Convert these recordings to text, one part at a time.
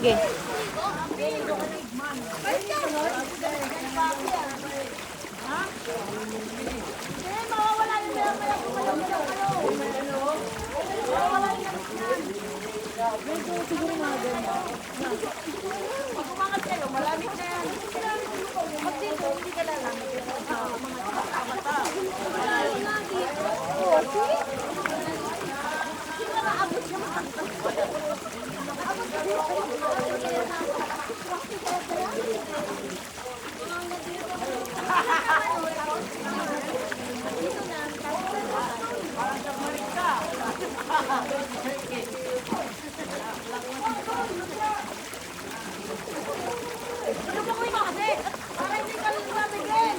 sige. Pag umangat kayo, malamig na yan. Pag dito, hindi ka lalamig. Ano ba ko kasi? Para hindi ka lamigin.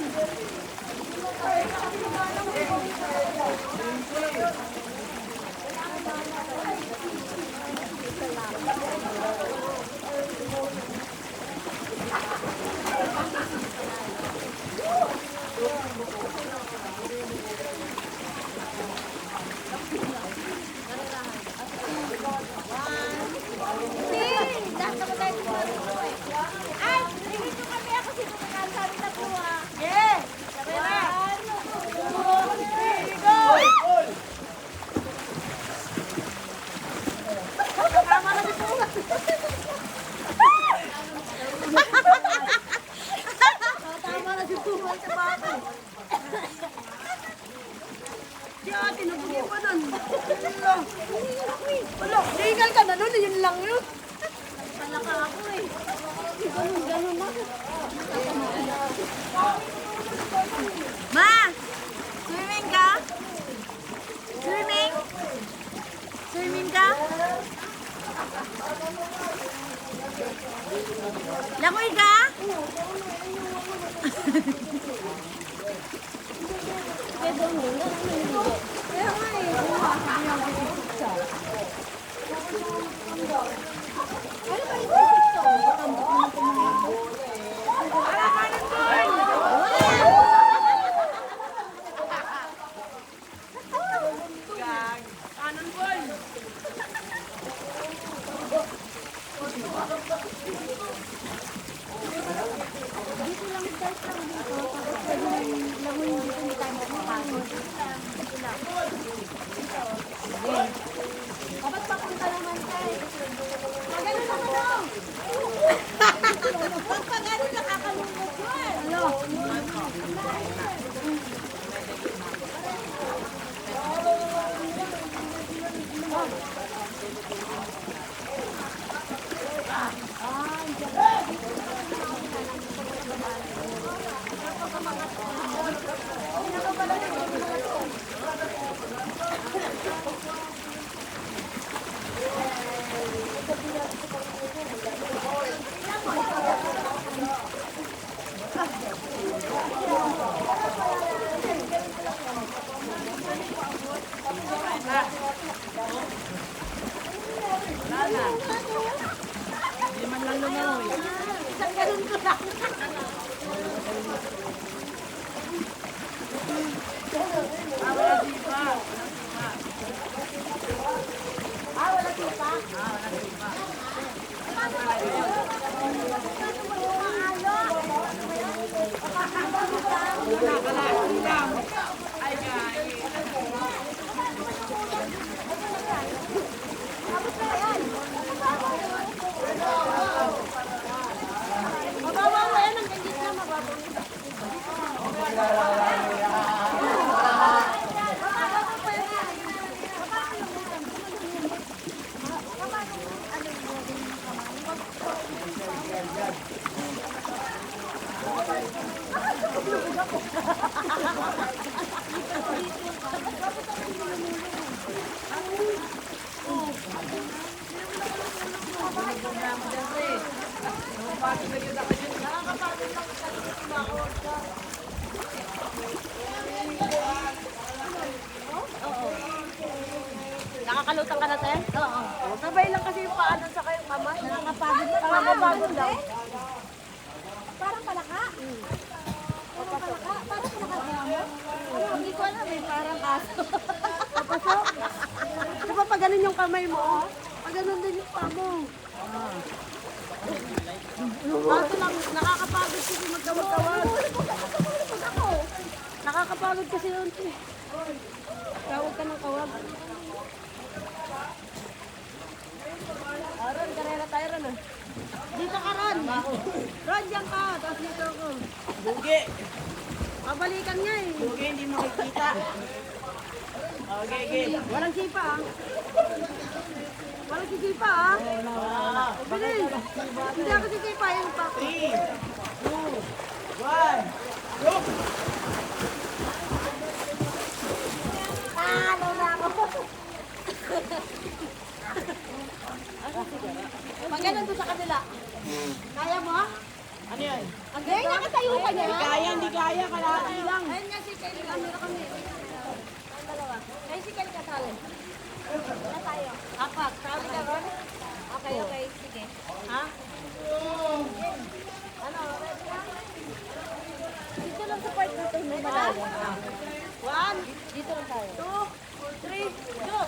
Tinabugin pa nun. Wala, legal ka na nun. Yun lang yun. Talaka ako eh. Ganun na. Ma! Swimming ka? Swimming? Swimming ka? Langoy ka? Dapat papunta naman tayo. Magano naman daw. Pag ano nakakalungkot yun. Ano? Hindi man lang lumawi. Isang ganun ko lang. Wala tipa. Mababaw yan ang gandit na mababaw. Nakakalutang ka na, Ten? Oo. Sabay lang kasi yung paanan sa kayong kamay. Nakakapagod lang. Nakakapagod lang. Parang palaka. Parang palaka. Parang palaka mo? Hindi ko alam eh. Parang aso. Papasok. Di ba pag ganun yung kamay mo? Pag ganun din yung paa mo. Kaso lang, nakakapagod kasi magtawag-tawag. Nakakapagod kasi yun. Tawag ka ng kawag. Ron, karera tayo ron ah. Dito ka Ron. Ron, dyan ka. Tapos dito ako. Bugi. Pabalikan niya eh. Bugi, hindi makikita. Okay, okay. Walang sipa ah. Walang sisipa ah. Bilis. Hindi ako sisipa. Yung pa. 3, 2, 1. Go! Lola ako. Pag ganun doon sa kanila. Kaya mo? Ano yan? Ang ganda. Nakatayo ka niya. Hindi kaya. Kalahati lang. Ayun nga si Kelly. Meron kami. Ang dalawa. Ay si Kelly kasali. Wala tayo. Apat. Sabi ka ron? Okay, okay. Sige. Ha? Ano? Ready na? Dito lang sa part na ito. May malayo. 1. Dito lang tayo. 2, 3, go!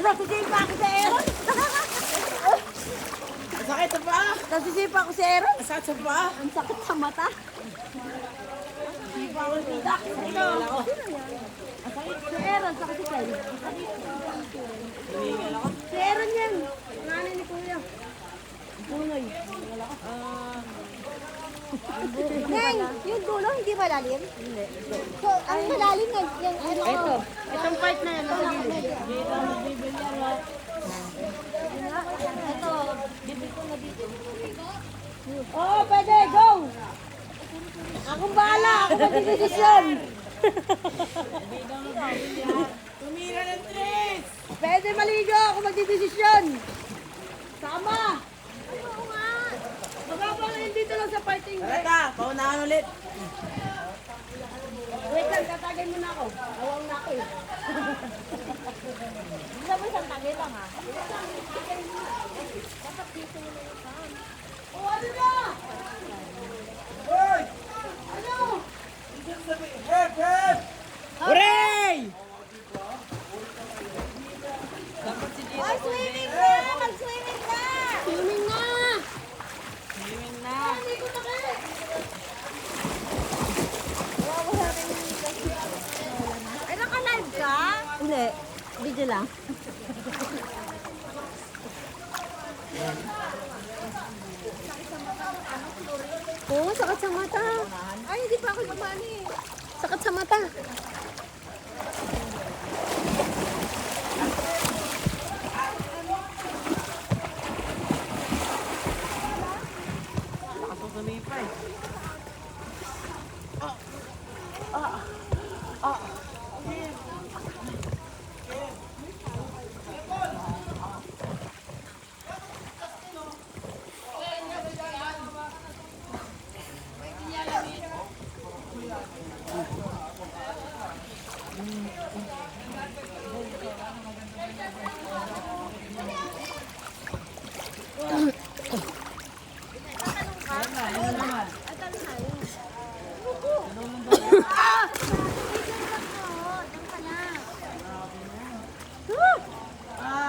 Nasisipa ako si Aaron. Sakit sa paa. Nasisipa ako si Aaron. Sakit sa paa. Ang sakit sa mata. Hindi pa ako kita. Ito. Si Aaron, sakit si Kelly. Si Aaron yan. Nanay ni Kuya. Bungoy. Neng, yung dulo hindi malalim? Hindi. So, ang malalim na yung ano? Ito. Itong part na yan. Nasa gilid. Ito, bibig ko na dito. Oo, pwede. Go! Akong bahala. Ako magdidesisyon. Tumira ng tres. Pwede maligo. Ako magdidesisyon. Sama. Oo nga. Magpapalayin dito lang sa parting. Tara, paunahan ulit. Wait lang, tatagay mo na ako. Awang na ako eh. Bisa mo isang tagay lang ha. Dapat dito mo na yung saan. O ano na? Hoy! Ano? Hep, hep! Hooray! Ay, swimming na! Mag-swimming na! Swimming na! Swimming na. Hindi ko na kayo. Ay, naka-live ka? Hindi. Video lang. Oo, sakit sa mata. Ay, hindi pa ako lumani. Sakit sa mata. Nakasusunod pa eh.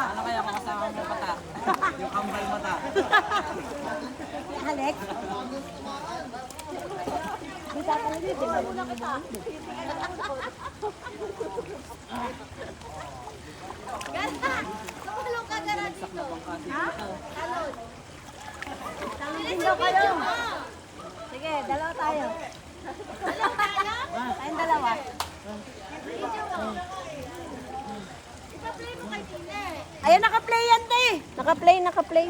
Ano kaya kung kasama mo mata? Yung kambal mata. Alex? Di tatalaga dito. Muna kita. Ganda! Tumulong ka gara dito. Ha? Talon. Talon daw kayo. Sige, dalawa tayo. Dalawa tayo? Tayong dalawa. Video mo. Ipa-play mo kay Tina. Ayun, naka-play yan, te. Naka-play, naka-play.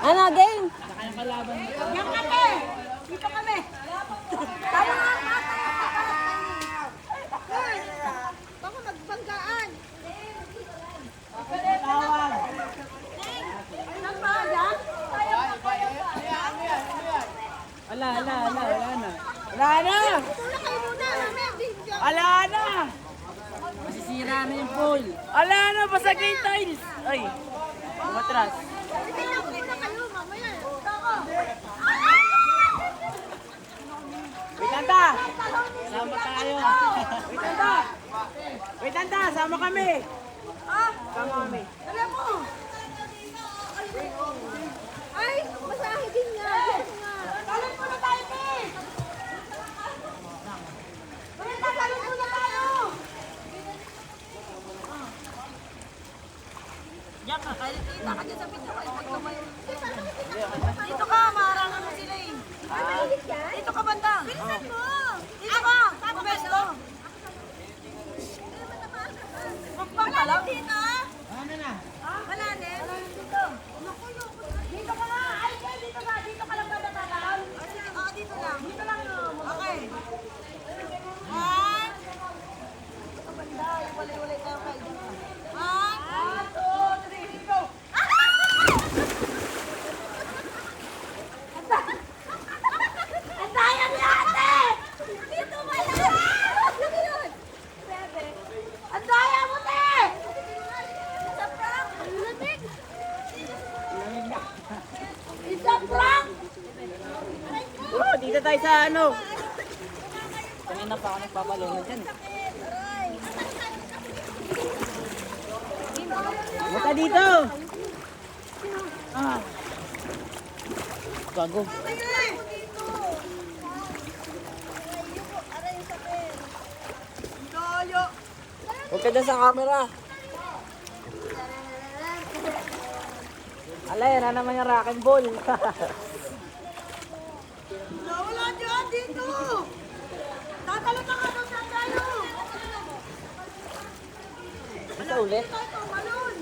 Ano, game? Yan kami! Dito kami! Tayo nga! Baka magbanggaan! Tawag. Nang mga dyan? Wala na. Wala na. Tulak kayo muna! Mamaya, video! Wala na. Masisira na yung pool. Wala na, basag na yung tiles. Ay, umatras. Wait, Tanda! Sama tayo. Wait, Tanda! Wait, Tanda! Sama kami! Sama kami. Alam mo! Ay, masahe din nga. Talon muna tayo, Ken! Talon muna tayo! Diyan ka, kaya kita ka dyan sa pizza ko. Dito ka, maharangan mo sila eh. Dito ka banda. Bilisan mo. Dito ka. Pumesto. Magpapalaw. Dito. Ano na? Malalim. Dito ka nga! Ay, Ken, dito ka! Dito ka lang ba natatalon? Dito lang. Dito lang, Okay. One. Ito banda. Walay-walay tayo kayo. One. 1, 2, 3, go! Ang daya ni ate! Dito wala! Ang daya mo, te! Isa prank! Lamig! Isa prank! Oh, dito tayo sa ano. Kanina pa ako nagpapalunod dyan. Buta dito! Ah. Gago. Huwag ka dyan sa camera. Alay, yan na naman yung rock and ball. Wala dyan. Dito. Tatalon na ka doon sa tayo. Isa ulit. Malun.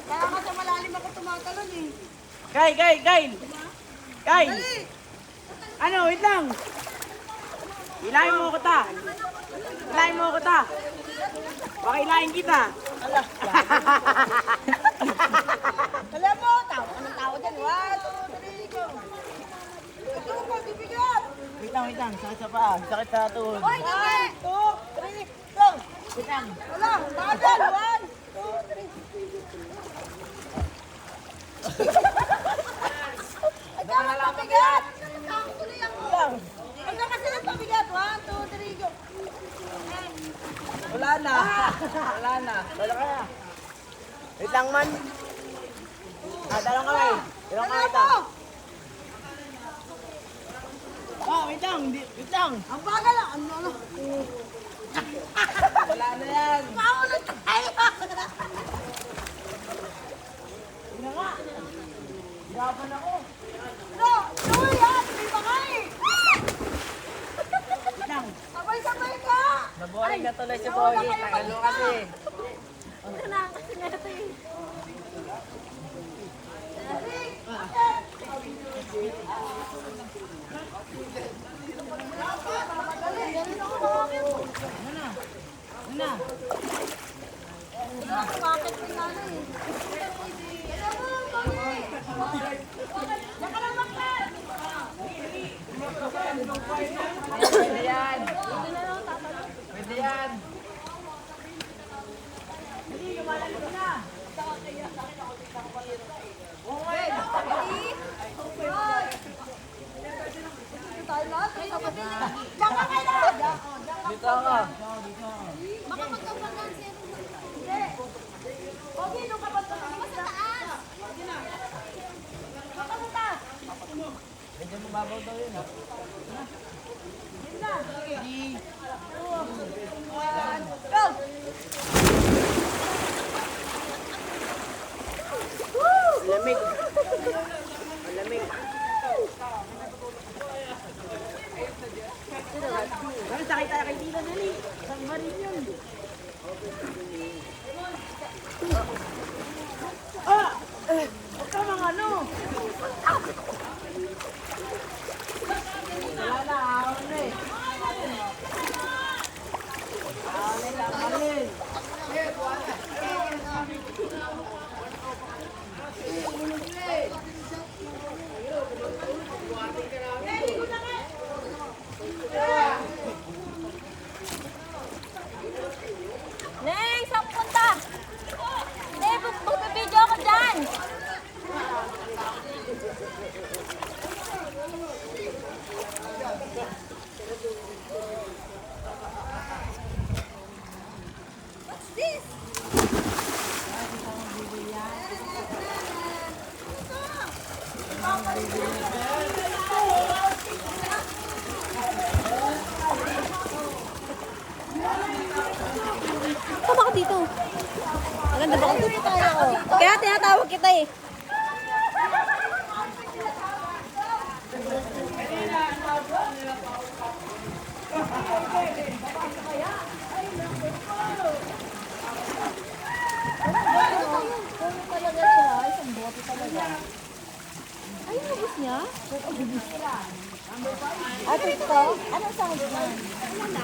Kaya ka sa malalim ako tumatalon eh. Kyle! Ano, wait lang. Hilahin mo ko ta. Baka hilahin kita. Alam mo, tao ka ng tao dyan. 1, 2, 3, go. Ito po, bibigat. Wait lang. Sakit sa paa. Sakit sa tuhod. 1, 2, 3, go. Wait lang. Wala, bagal. 1, 2, 3. Ang dami ng pabigat. Tuloy ako. Ang dami kasi ng pabigat. 1, 2, 3, go. Wala na. Wala ka na. Wait lang man. Dalawang kamay. Dalawang kamay ta. Wait lang. Wait lang. Ang bagal lang. Ano? Wala na yan. Paulo tayo. Hindi nga. Hirapan ako. No, tuloy ha. Tuloy pa nga eh. Wait lang. Sabay-sabay ka. Naboring na tuloy si Bogie. Tagal mo kasi. Ano na? Bakit din na eh. Pwede yan. Pwede yan. Tayo lahat. Diyan ka kayo. Dito ako. Baka magkapagan siya. Hindi. Okay, nung kapag mas taas. Baka mo taas. Medyo mababaw daw yun. Yun na. 3, 2, 1, go! Lamig. Lamig. Bakit sakit tayo kay Tila Nali? Saan ba rin yun? Huwag ka mga ano! Tama ka dito. Maganda ba ako? Kaya tinatawag kita eh. Ay, nabos niya? Ate ito? Anong sound mo? Wala.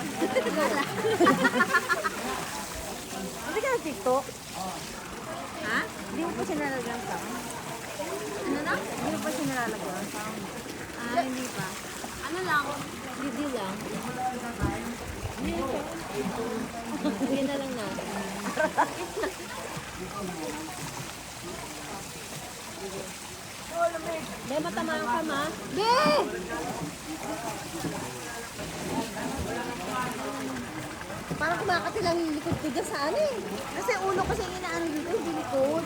Hindi ka nag-tiktok? Ha? Hindi mo pa siya nalagyan sound? Ano na? Hindi mo pa siya nalagyan sound? Ah, hindi pa. Ano lang? Video lang. Hindi na lang natin. Be, matamaan ka ma. Be! Parang kumakati lang yung likod ko dyan sa ano eh. Kasi ulo kasi yung inaano dito, hindi likod.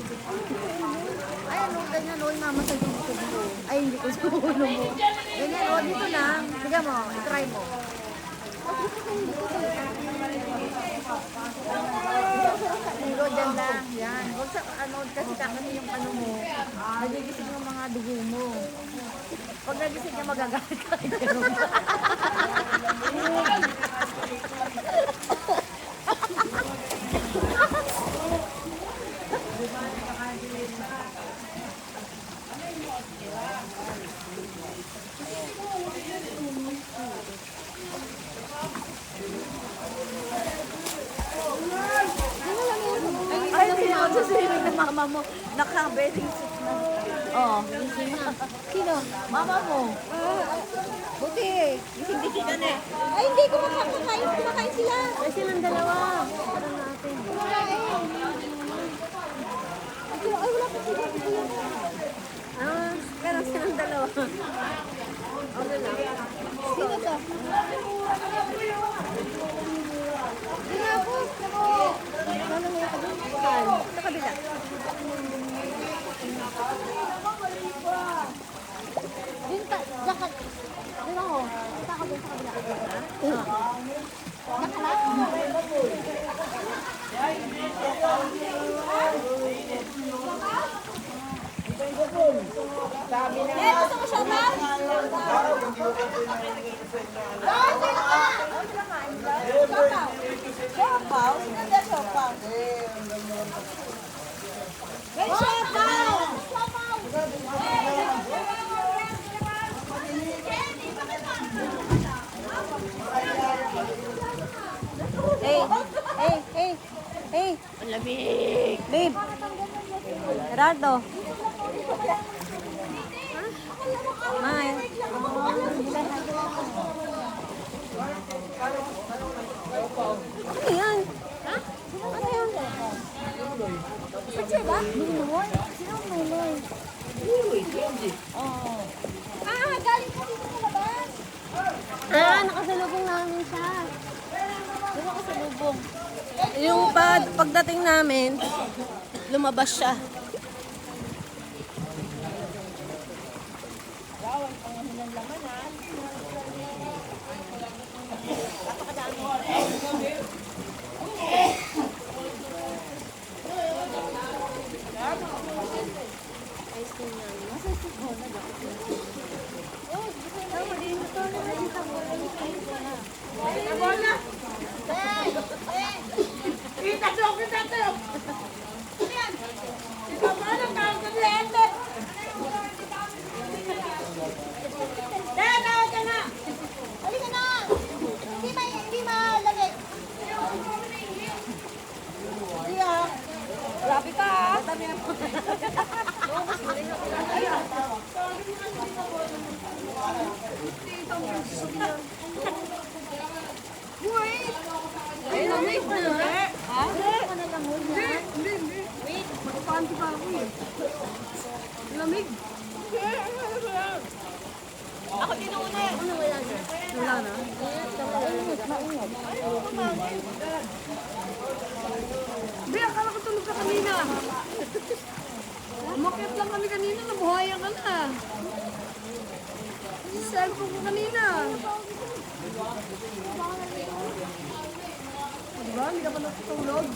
Ay, ano, ganyan, no, mamasag yung likod mo. Ay, hindi ko sa ulo mo. Ganyan, no, dito lang. Tiga mo, try mo. Hilo, dyan lang. Yan. Huwag sa, ano, kasi kakani yung ano mo. Nagigising yung mga dugo mo. Pag nagising niya, magagalit ka. Ay, sino sa swimming ng mama mo? Naka-bedding suit na. Oo. Sino? Mama mo. Buti. Gising-gising ka na eh. Ay, hindi ko makakain. Kumakain sila. Ay, silang dalawa. Parang natin. Kumakain. Ay, wala pa sila. Ah, pero silang dalawa. Okay lang. Sino to? Sino ako? Ano nga ka doon? Saan? Sa kabila. Din ka, jakat. Din ako. Sa ka doon sa kabila. Nakalat? Gusto mo siya ba? Siopaw? Hindi siopaw. May siopaw! Hey! Ang lamig! Babe! Gerardo! May! Ano yan? Ha? Ano yan? Picture ba? Nunoy? Sino ang Nunoy? Oh. Ah, galing ka dito sa labas. Ah, nakasalubong namin siya. Nakasalubong. Yung pagdating namin, lumabas siya. Grabe ka ah. Ay, lamig na. Ha? Hindi. Wait, magpapanti pa ako eh. Lamig. Ako tinuuna eh. Ano wala na? Wala na? Maingat. Hindi, akala ko tulog ka kanina. Umakyat lang kami kanina, nabuhayan ka na. cellphone ko kanina. Diba? Hindi ka pa natutulog.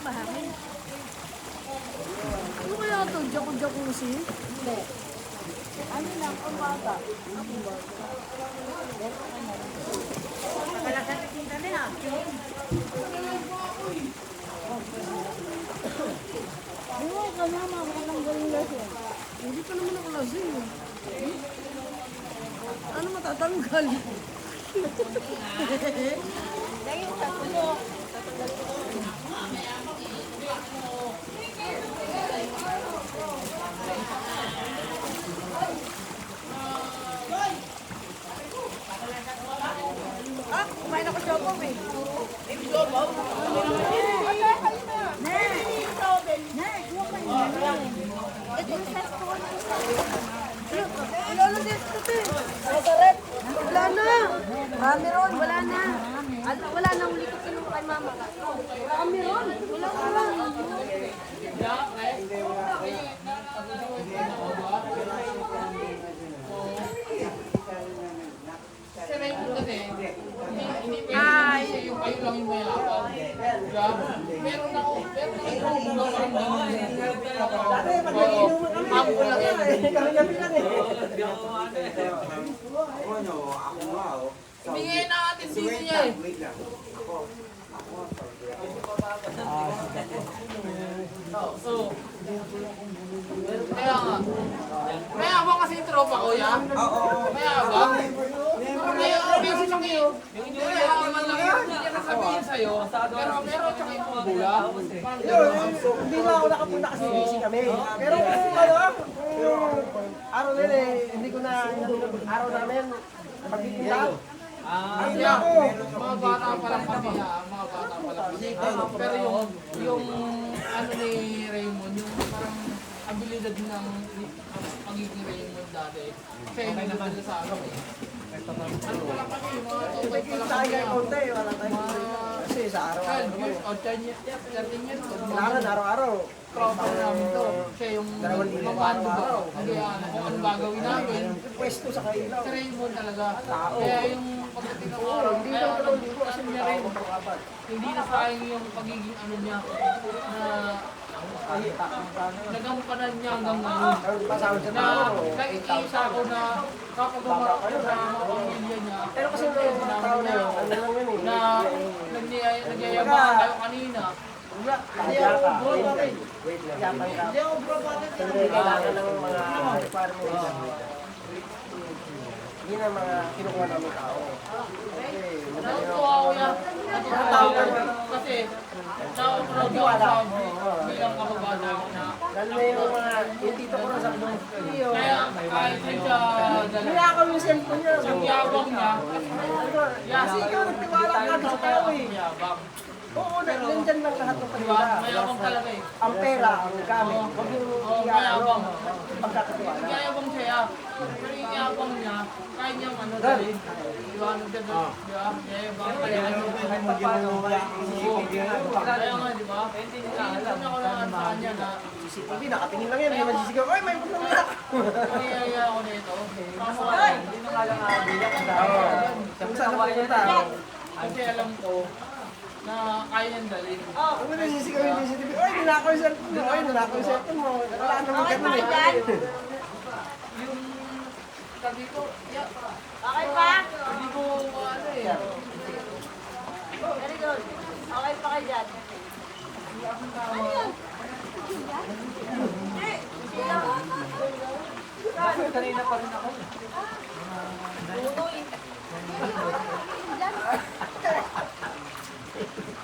Mahangin. Ano kaya ito? Jacuzzi? Hindi. Ano lang, ang bata. Ay, ka na, makakatanggal lasing. Hindi ka naman ako lasing. Ano matatanggal? Ah, kumain ako sa bom eh. Lolo, dito din. Masarap. Wala na. Marami ron. Wala na. Wala na. Huli ko kinuha kay mama. Marami ron. Wala na. Ay, yung kayo lang yung mayapan. Diba? Meron ako Dati, pag nag-inuman kami, ako lang yan eh. Kami lang eh. Ano, ako nga oh. Bigay na atin dito niya eh. Wait lang. So, kaya nga. May abang kasi yung tropa ko yan. May abang. May sasaki. Yung hindi man lang yun. Hindi niya nasabihin sa'yo. Pero meron tsaka yung bula. Yun, hindi na ako nakapunta kasi busy kami. Pero kung ano, yung araw nila eh, hindi ko na, araw namin, pagkikita. Hindi ako. Mga bata pa lang kami ha. Mga bata pa lang kami. Pero yung ano ni Raymond, yung parang abilidad ng pagiging Raymond dati. Kasi may naman sa akin eh. Ano pa lang kami, mga tutoy pa lang Sa kami. akin konti, wala tayong kasi sa 12 years araw-araw. o 10 years, 13 years. Kailangan araw-araw. Tropa namin to. Siya yung mamando ba? Hindi kung ano gagawin namin. Pwesto sa kailaw. Si Raymond talaga. Kaya yung pagdating ng araw, kaya alam ko kasi niya rin, hindi na sayang yung pagiging ano niya na nagampanan niya hanggang ngayon. Pasahod sa Na tao. nakikita ko na kapag gumawa ko sa mga pamilya niya, Pero kasi yung mga tao na yun, ano lang yun eh. na nagyayabangan tayo kanina. Hindi ako bro, bakit? Yaman ka. Hindi ako bro, bakit? Hindi kailangan ng mga requirements. Hindi na mga kinukuha namin tao. Natutuwa ko yan. Natutuwa ko kasi proud ako sa bilang kababata ko na Lalo na yung mga, yung tito ko na sa mga studio. kaya kahit na siya Nilakaw yung cellphone niya. yung yabang niya, Kasi ikaw nagtiwala ka sa tao eh. yabang. Oo, nandyan lang lahat ng Diba? kanila. Mayabang talaga eh. Ang pera, ang gamit. Huwag yung mayabang. pagkakatiwala. Nagyayabang siya. Pero yung yabang niya, kaya niya ano dali. Diba? Diba? Nagyayabang kaya ano. Kaya nga, diba? Initan ako lang ang saan niya na CCTV, nakatingin lang yan. Hindi man sisigaw, ay may pulang na. nangyayaya ako nito. Kaso Kung saan ako pumunta. kasi alam ko na kaya niyang dalhin. Huwag mo na sisigaw yung CCTV, ay ninakaw yung cellphone mo, ay ninakaw yung cellphone mo. Wala naman ganun eh. Yung sabi ko, yeah, Okay pa? hindi ko ano eh. Very good. Okay pa kayo dyan. Kanina pa rin ako.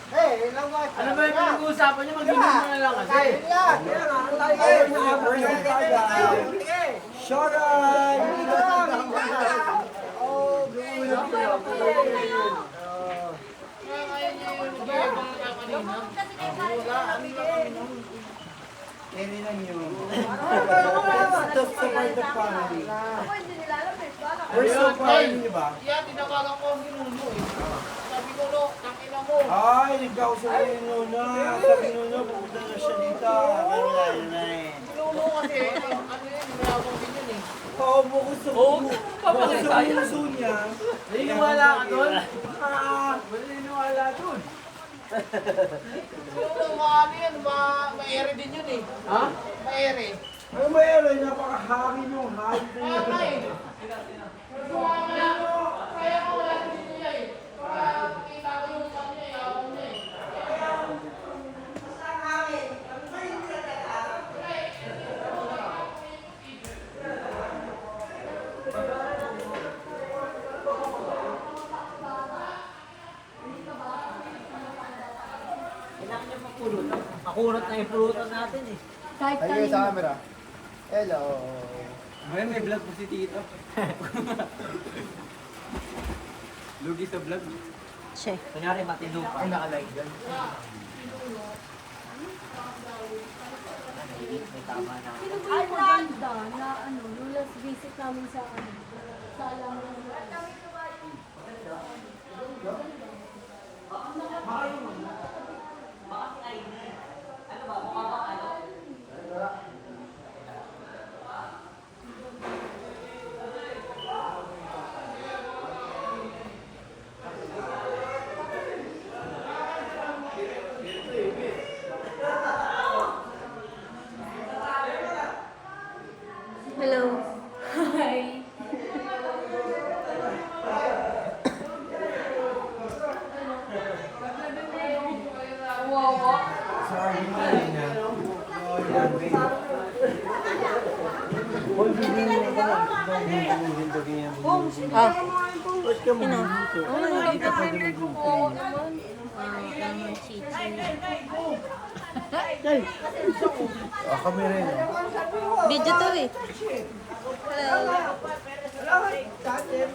Eh, ilang ba? Ano ba yung pinag-uusapan niyo? Mag-ibig mo na lang kasi. Yan, yan, ang tayo na Shoray! Oh, gawin Kaya kaya niya yung mag-ibang na kanina. Just support the family. We're so proud, di ba? Yeah, tinawagan ko ang ginuno eh. Sabi ko, no, takina mo. Ay, nagkausap ko yung Nuna. Sabi Nuna, pupunta na siya dito. Pero wala yun na eh. Ginuno kasi, ano yun, mayabang din yun eh. Paubo ko sa puso niya. Naniniwala ka doon? Naniniwala doon. Yung mga ano yan, ma-ere din yun eh. Ha? Ma-ere. Ano ba yan? Napakahangin yung hangin Kaya niya. nga eh. Kaya nga wala din niya eh. Para makita ko yung ano niya, yabang niya eh. Makunat na yung pulutan natin eh. Kahit Ayun kanino. sa camera. Hello. Ngayon may vlog po si Tito. Lugi sa vlog. Che. Kunyari matino pa. Ang naka-live dyan. May tama na. Sino ba yung maganda na ano, nung last visit namin sa ano, sa Alamang. Hello. Hi. Ah. Sino? Kami rin. Video to eh. Wala ka sa atin.